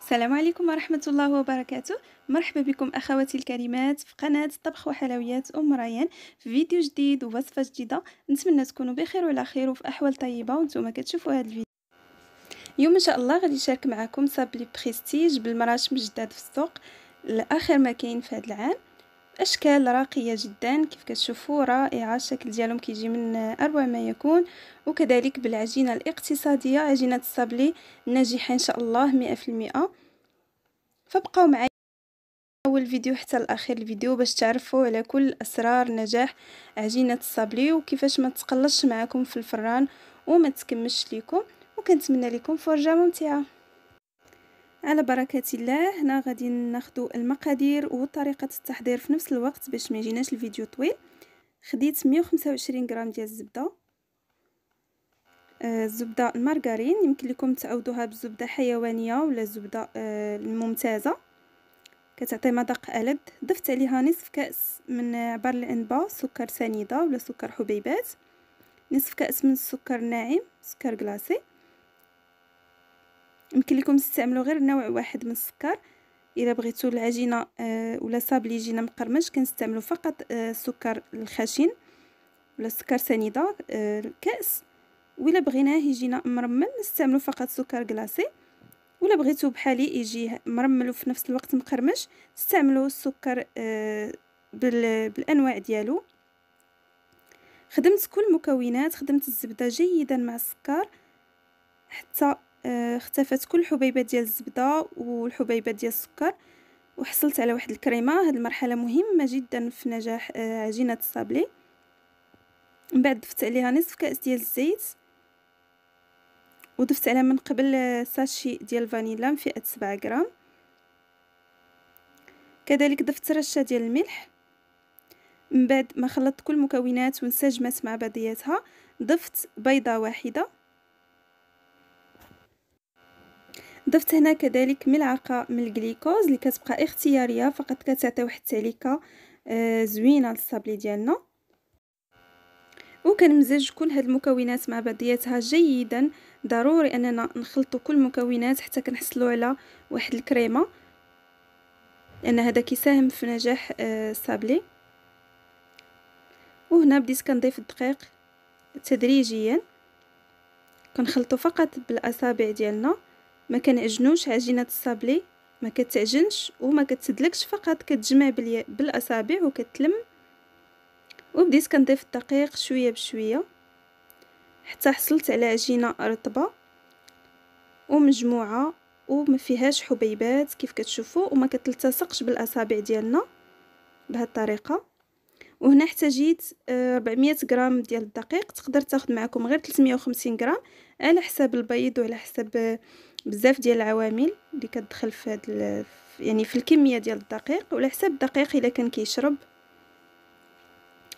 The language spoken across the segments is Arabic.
السلام عليكم ورحمة الله وبركاته. مرحبا بكم أخواتي الكريمات في قناة طبخ وحلويات أم ريان، في فيديو جديد ووصفة جديدة. نتمنى تكونوا بخير وعلى خير وفي أحوال طيبة وانتم كتشوفوا هذا الفيديو. اليوم إن شاء الله غادي نشارك معكم صابلي بريستيج بالمراشم جداد في السوق لآخر ما كاين في هذا العام. أشكال راقية جدا كيف كتشوفوا، رائعة. الشكل ديالهم كيجي من أروع ما يكون، وكذلك بالعجينة الاقتصادية، عجينة الصابلي الناجحة إن شاء الله 100%. فابقوا معي اول فيديو حتى الاخير الفيديو باش تعرفوا على كل اسرار نجاح عجينه الصابلي وكيفاش ما تقلصش معكم في الفران وما تكمش ليكم، وكنتمنى لكم فرجه ممتعه. على بركه الله. هنا غادي ناخذ المقادير وطريقه التحضير في نفس الوقت باش ما يجيناش الفيديو طويل. خديت 125 غرام ديال الزبده، الزبده المارغرين، يمكن لكم تعوضوها بالزبده حيوانيه ولا الزبده الممتازه، كتعطي مذاق ألذ. ضفت عليها نصف كأس من عبار العنبة سكر سنيدة ولا سكر حبيبات، نصف كأس من السكر الناعم سكر كلاصي. يمكن لكم تستعملوا غير نوع واحد من السكر. الا بغيتوا العجينه ولا صابلي يجينا مقرمش كنستعملوا فقط السكر الخشن ولا سكر سنيدة كأس، ولا بغيناه يجينا مرمل نستعملوا فقط سكر كلاصي، ولا بغيتو بحالي يجي مرمل وفي نفس الوقت مقرمش استعملوا السكر بالانواع ديالو. خدمت كل مكونات، خدمت الزبده جيدا مع السكر حتى اختفت كل حبيبات ديال الزبده والحبيبات ديال السكر، وحصلت على واحد الكريمه. هذه المرحله مهمه جدا في نجاح عجينه الصابلي. من بعد ضفت عليها نصف كاس ديال الزيت، وضفت عليها من قبل ساشي ديال الفانيلا فئة 7 غرام. كذلك ضفت رشة ديال الملح. من بعد ما خلطت كل المكونات وانسجمت مع بعضياتها ضفت بيضة واحدة. ضفت هنا كذلك ملعقة من الجليكوز اللي كتبقى اختيارية، فقط كتعطي واحد التعليكة زوينة للصابلي ديالنا. وكنمزج كل هاد المكونات مع بعضياتها جيدا. ضروري اننا نخلطوا كل المكونات حتى كنحصلوا على واحد الكريمه، لان هذا كيساهم في نجاح الصابلي. وهنا بديت كنضيف الدقيق تدريجيا، كنخلطوا فقط بالاصابع ديالنا، ما كنعجنوش. عجينه الصابلي ما كتعجنش وما كتسدلكش، فقط كتجمع بالاصابع وكتلم. وبديت كنضيف الدقيق شويه بشويه حتى حصلت على عجينه رطبه ومجموعه وما فيهاش حبيبات كيف كتشوفوا، وما كتلتصقش بالاصابع ديالنا بهذه الطريقه. وهنا احتاجيت 400 غرام ديال الدقيق، تقدر تاخذ معكم غير 350 غرام على حساب البيض وعلى حساب بزاف ديال العوامل اللي كتدخل في هذا يعني في الكميه ديال الدقيق، وعلى حساب الدقيق الا كان كيشرب.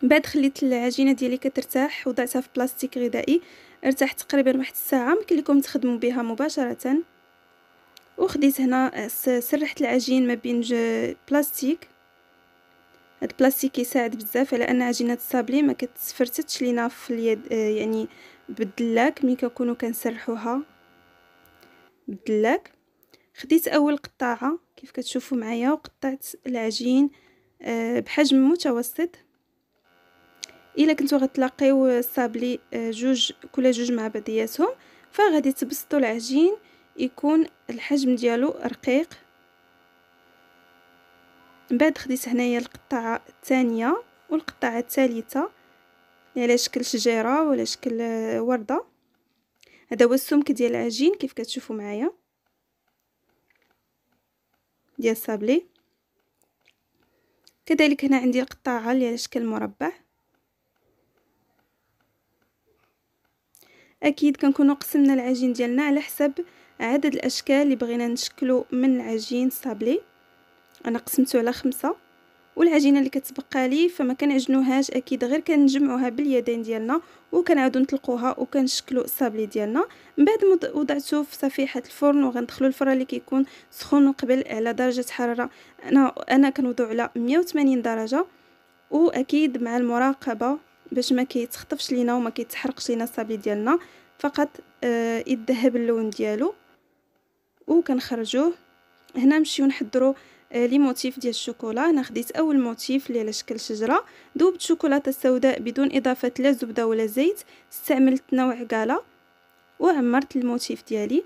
من بعد خليت العجينه ديالي كترتاح وضعتها في بلاستيك غذائي، ارتاح تقريبا واحد الساعه. ممكن لكم تخدموا بها مباشره. وخديت هنا سرحت العجين ما بين بلاستيك. هاد البلاستيك يساعد بزاف على ان عجينه الصابلي ما كتفرتتش لينا في اليد، يعني بالدلاك ملي كنكونوا كنسرحوها بالدلاك. خديت اول قطاعه كيف كتشوفوا معايا وقطعت العجين بحجم متوسط. الا كنتو غتلاقيو الصابلي كل جوج مع بعضياتهم، فغادي تبسطوا العجين يكون الحجم ديالو رقيق. من بعد خديت هنايا القطعه الثانيه والقطعه الثالثه على شكل شجيره ولا شكل ورده. هذا هو السمك ديال العجين كيف كتشوفوا معايا ديال الصابلي. كذلك هنا عندي القطعه اللي على شكل مربع. اكيد كنكونوا قسمنا العجين ديالنا على حسب عدد الاشكال اللي بغينا نشكلوا من العجين الصابلي. انا قسمته على 5، والعجينه اللي كتبقى لي فما كنعجنوهاش، اكيد غير كنجمعوها باليدين ديالنا وكنعاودو نطلقوها وكنشكلوا الصابلي ديالنا. من بعد وضعته في صفيحه الفرن، وغندخلوا الفرن اللي كيكون سخون قبل على درجه حراره انا كنوضع على 180 درجه، واكيد مع المراقبه باش ما كيتخطفش لينا وما كيتحرقش لينا الصابلي ديالنا، فقط يذهب اللون ديالو وكنخرجوه هنا نمشيو نحضروا لي موتيف ديال الشوكولا. انا خديت اول موتيف اللي على شكل شجره، ذوبت شوكولاته سوداء بدون اضافه لا زبده ولا زيت، استعملت نوع قاله وعمرت الموتيف ديالي.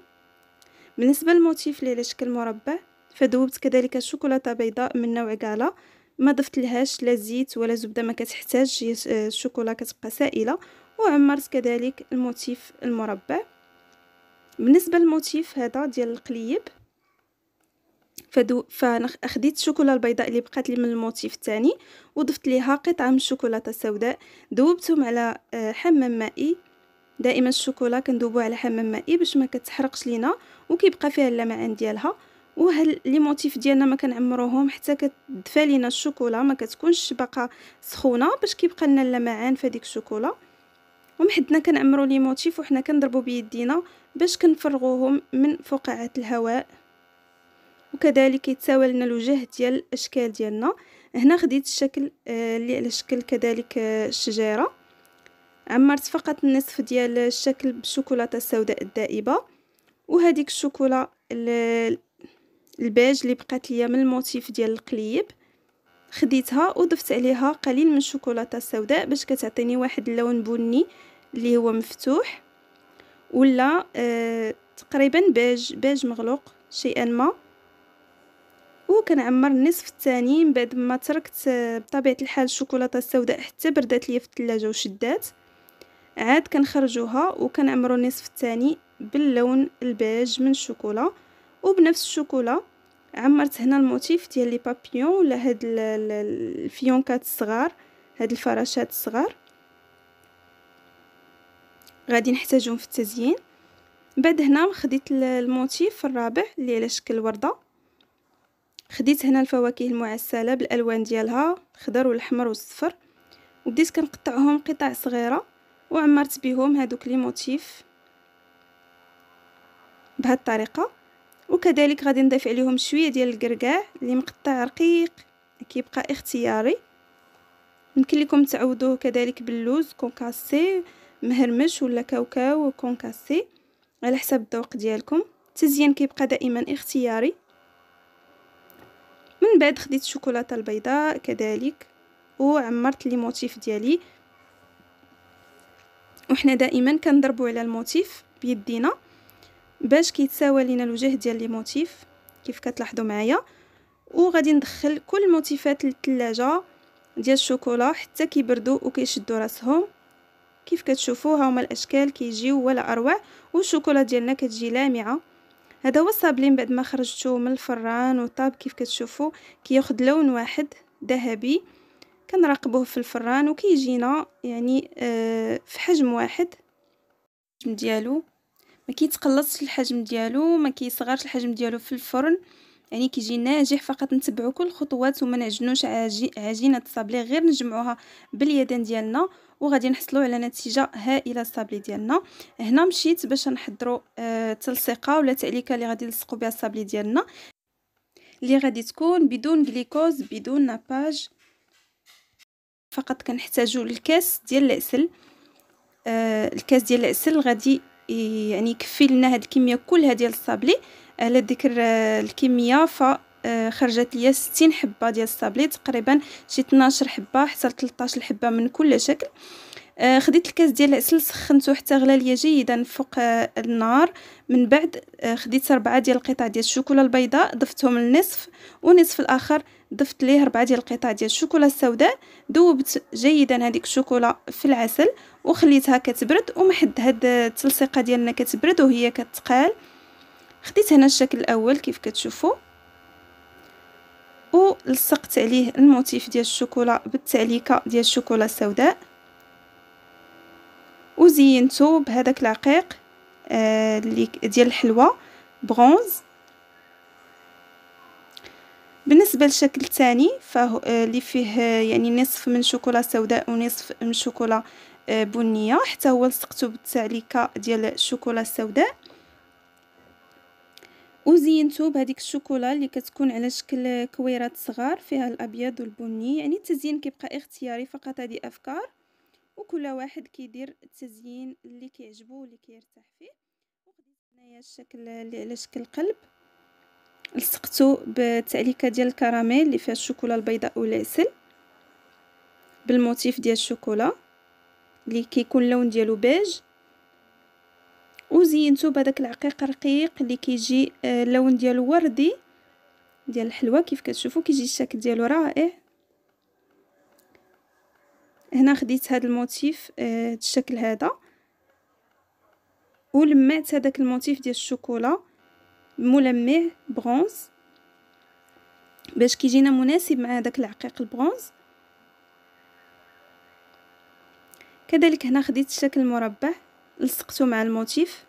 بالنسبه للموتيف اللي على شكل مربع، فذوبت كذلك شوكولاته بيضاء من نوع قاله، ما ضفت لهاش لا زيت ولا زبده، ما كتحتاج، هي الشوكولا كتبقى سائله، وعمرت كذلك الموتيف المربع. بالنسبه للموتيف هذا ديال القليب، خديت الشوكولا البيضاء اللي بقات لي من الموتيف الثاني وضفت ليها قطعه من الشوكولاته السوداء، ذوبتهم على حمام مائي. دائما الشوكولا كندوبوها على حمام مائي باش ما كتحرقش لينا وكيبقى فيها اللمعان ديالها. وهاد لي موتيف ديالنا ما كنعمروهم حتى كتدفى لينا الشوكولا، ما كتكونش باقا سخونه، باش كيبقى لنا اللمعان في هذيك الشوكولا. ومحدنا كنعمروا لي موتيف وحنا كنضربوا بيدينا باش كنفرغوهم من فقاعه الهواء، وكذلك يتساوى لنا الوجه ديال الاشكال ديالنا. هنا خديت الشكل اللي على شكل كذلك الشجيره، عمرت فقط النصف ديال الشكل بالشوكولاته السوداء الذائبه، وهذيك الشوكولا البيج اللي بقات ليا من الموتيف ديال القليب خديتها وضفت عليها قليل من الشوكولاته السوداء باش كتعطيني واحد اللون بني اللي هو مفتوح، ولا تقريبا بيج مغلوق شيئا ما. وكنعمر النصف الثاني من بعد ما تركت بطبيعه الحال الشوكولاته السوداء حتى بردات ليا في الثلاجه وشدات، عاد كنخرجوها وكنعمروا النصف الثاني باللون البيج من الشوكولا. وبنفس الشوكولا عمرت هنا الموتيف ديال لي بابيون ولا هاد الفيونكات الصغار، هاد الفراشات الصغار غادي نحتاجهم في التزيين. بعد هنا خديت الموتيف الرابع اللي على شكل ورده، خديت هنا الفواكه المعسله بالالوان ديالها الخضر والاحمر والصفر، وبديت كنقطعهم قطع صغيره وعمرت بهم هادوك لي موتيف بهذه الطريقه. وكذلك غادي نضيف عليهم شويه ديال الكركاع اللي مقطع رقيق، كيبقى اختياري. يمكن لكم تعوضوه كذلك باللوز كونكاسي مهرمش ولا كاوكاو كونكاسي على حسب الذوق ديالكم. التزيين كيبقى دائما اختياري. من بعد خديت الشوكولاته البيضاء كذلك وعمرت لي موتيف ديالي، وحنا دائما كنضربوا على الموتيف بيدينا باش كيتساوى لينا الوجه ديال لي موتيف كيف كتلاحظوا معايا. وغادي ندخل كل الموتيفات للثلاجه ديال الشوكولا حتى كيبردوا وكيشدوا راسهم. كيف كتشوفوا ها هما الاشكال كيجيو ولا اروع، والشوكولا ديالنا كتجي لامعه. هذا هو الصابلين بعد ما خرجته من الفران وطاب، كيف كتشوفوا كياخذ لون واحد ذهبي. كنراقبوه في الفران وكيجينا يعني في حجم واحد، الحجم ديالو ما كيتقلصش الحجم ديالو، ما كيصغرش الحجم ديالو في الفرن، يعني كيجي ناجح. فقط نتبعوا كل الخطوات وما نعجنوش عجينه الصابلي، غير نجمعوها باليدين ديالنا وغادي نحصلوا على نتيجه هائله. الصابلي ديالنا هنا مشيت باش نحضروا تلصيقه ولا تعليكه اللي غادي نلصقوا بها الصابلي ديالنا، اللي غادي تكون بدون جليكوز بدون ناباج. فقط كنحتاجوا الكاس ديال العسل، الكاس ديال العسل غادي يعني يكفي لنا هاد الكميه كلها ديال الصابلي. على ذكر الكميه فخرجت ليا 60 حبه ديال الصابلي، تقريبا شي 12 حبه حتى 13 حبه من كل شكل. خديت الكاس ديال العسل سخنته حتى غلى ليا جيدا فوق النار. من بعد خديت 4 ديال القطع ديال الشوكولا البيضاء، ضفتهم النصف، ونصف الاخر ضفت ليه 4 ديال القطع ديال الشوكولا السوداء. ذوبت جيدا هذيك الشوكولا في العسل وخليتها كتبرد، ومحد هاد التلصيقه ديالنا كتبرد وهي كتقال. خديت هنا الشكل الاول كيف كتشوفوا، ولصقت عليه الموتيف ديال الشوكولا بالتعليكه ديال الشوكولا السوداء، وزينته بهذاك العقيق اللي ديال الحلوى برونز. بالنسبه للشكل الثاني فهو اللي فيه يعني نصف من شوكولا سوداء ونصف من شوكولا بنيه، حتى هو لصقته بالتعليكه ديال الشوكولا السوداء، وزينته بهذيك الشوكولا اللي كتكون على شكل كويرات صغار فيها الابيض والبني. يعني التزيين كيبقى اختياري، فقط هذه افكار وكل واحد كيدير التزيين اللي كيعجبو واللي كيرتاح فيه. وخديت هنايا الشكل اللي على شكل قلب لصقته بتعليكه ديال الكراميل اللي فيها الشوكولا البيضاء والعسل بالموتيف ديال الشوكولا اللي كيكون اللون ديالو بيج، وزينته بهذاك العقيق رقيق اللي كيجي اللون ديالو وردي ديال الحلوى. كيف كتشوفوا كيجي الشكل ديالو رائع. هنا خديت هذا الموتيف الشكل هذا ولمعت هذاك الموتيف ديال الشوكولا ملمع برونز باش كيجينا مناسب مع هذاك العقيق البرونز. كذلك هنا خديت الشكل المربع لصقته مع الموتيف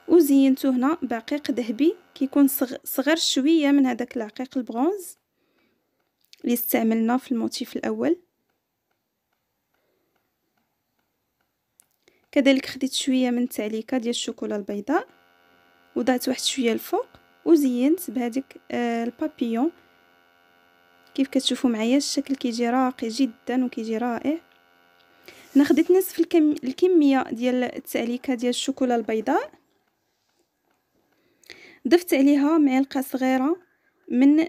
وزينته هنا بعقيق ذهبي كيكون صغر شويه من هذاك العقيق البرونز اللي استعملنا في الموتيف الاول. كذلك خديت شويه من التعليكه ديال الشوكولا البيضاء وضعت واحد شويه الفوق وزينت بهذيك البابيون. كيف كتشوفوا معايا الشكل كيجي راقي جدا وكيجي رائع. انا خديت نصف الكميه ديال التعليكه ديال الشوكولا البيضاء، ضفت عليها معلقه صغيره من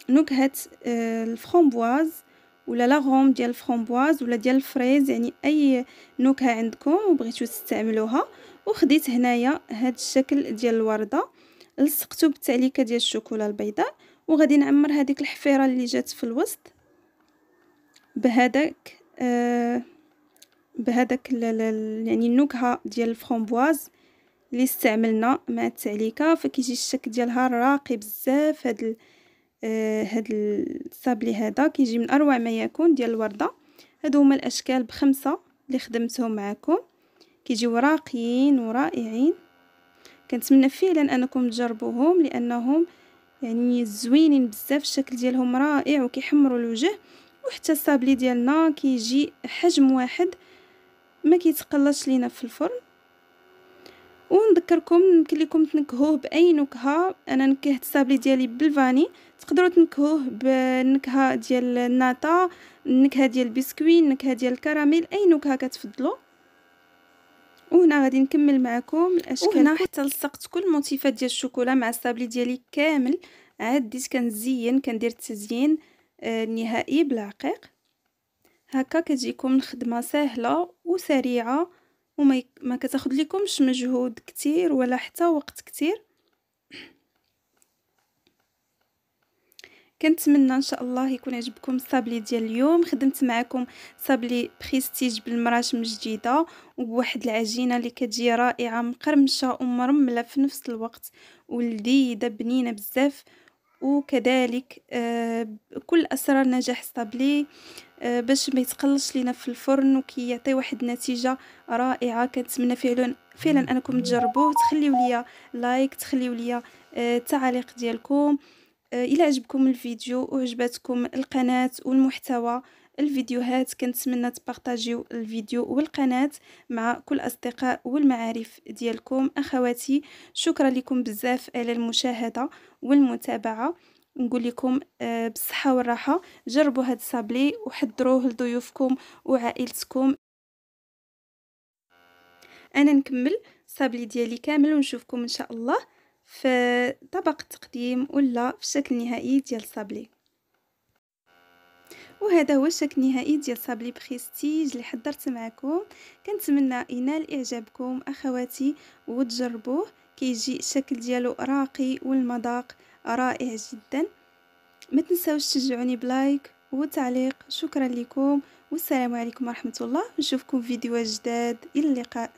نكهه الفرامبواز ولا لاغوم ديال الفرامبواز ولا ديال الفريز، يعني اي نكهه عندكم وبغيتو تستعملوها. وخديت هنايا هاد الشكل ديال الورده لصقته بالتعليكه ديال الشوكولا البيضاء، وغادي نعمر هذيك الحفيره اللي جات في الوسط بهذاك يعني النكهه ديال الفرامبواز اللي استعملنا مع التعليكه. فكيجي الشكل ديالها راقي بزاف. هاد الصابلي هذا كيجي من اروع ما يكون ديال الورده. هادو هما الاشكال ب5 اللي خدمتهم معكم، كيجيو راقيين ورائعين. كنتمنى فعلا انكم تجربوهم لانهم يعني زوينين بزاف، الشكل ديالهم رائع وكيحمروا الوجه. وحتى الصابلي ديالنا كيجي حجم واحد ما كيتقلاش لينا في الفرن. ونذكركم يمكن لكم تنكهوه باي نكهه. انا نكهت الصابلي ديالي بالفاني، تقدروا تنكهوه بالنكهه ديال الناتا، النكهه ديال البسكوي، النكهه ديال الكراميل، اي نكهه كتفضلوا. وهنا غادي نكمل معكم الاشكال. وهنا حتى لصقت كل موتيفات ديال الشوكولا مع الصابلي ديالي كامل. عاد بديت كنزين كندير التزيين النهائي بالعقيق. هكا كتجيكم الخدمه سهله وسريعه وما كتاخذ لكمش مجهود كتير ولا حتى وقت كتير. كنتمنى ان شاء الله يكون عجبكم الصابلي ديال اليوم. خدمت معكم صابلي بريستيج بالمراشم جديده وبواحد العجينه اللي كتجي رائعه مقرمشه ومرمله في نفس الوقت ولذيذه بنينه بزاف. وكذلك كل اسرار نجاح الصابلي باش ما يتقلش لينا في الفرن وكيعطي واحد النتيجه رائعه. كنتمنى فعلا انكم تجربوه. تخليوا لي لايك، تخليوا لي التعاليق ديالكم الى عجبكم الفيديو وعجبتكم القناه والمحتوى الفيديوهات. كنتمنى تبارطاجيو الفيديو والقناه مع كل الاصدقاء والمعارف ديالكم. اخواتي شكرا لكم بزاف على المشاهده والمتابعه. نقول لكم بالصحه والراحه. جربوا هاد الصابلي وحضروه لضيوفكم وعائلتكم. انا نكمل الصابلي ديالي كامل ونشوفكم ان شاء الله في طبق التقديم ولا في الشكل النهائي ديال الصابلي. وهذا هو الشكل النهائي ديال صابلي بريستيج اللي حضرت معكم. كنتمنى ينال اعجابكم اخواتي وتجربوه. كيجي الشكل ديالو راقي والمذاق رائع جدا. ما تنساوش تشجعوني بلايك وتعليق. شكرا لكم والسلام عليكم ورحمه الله. نشوفكم في فيديوهات جداد. الى اللقاء.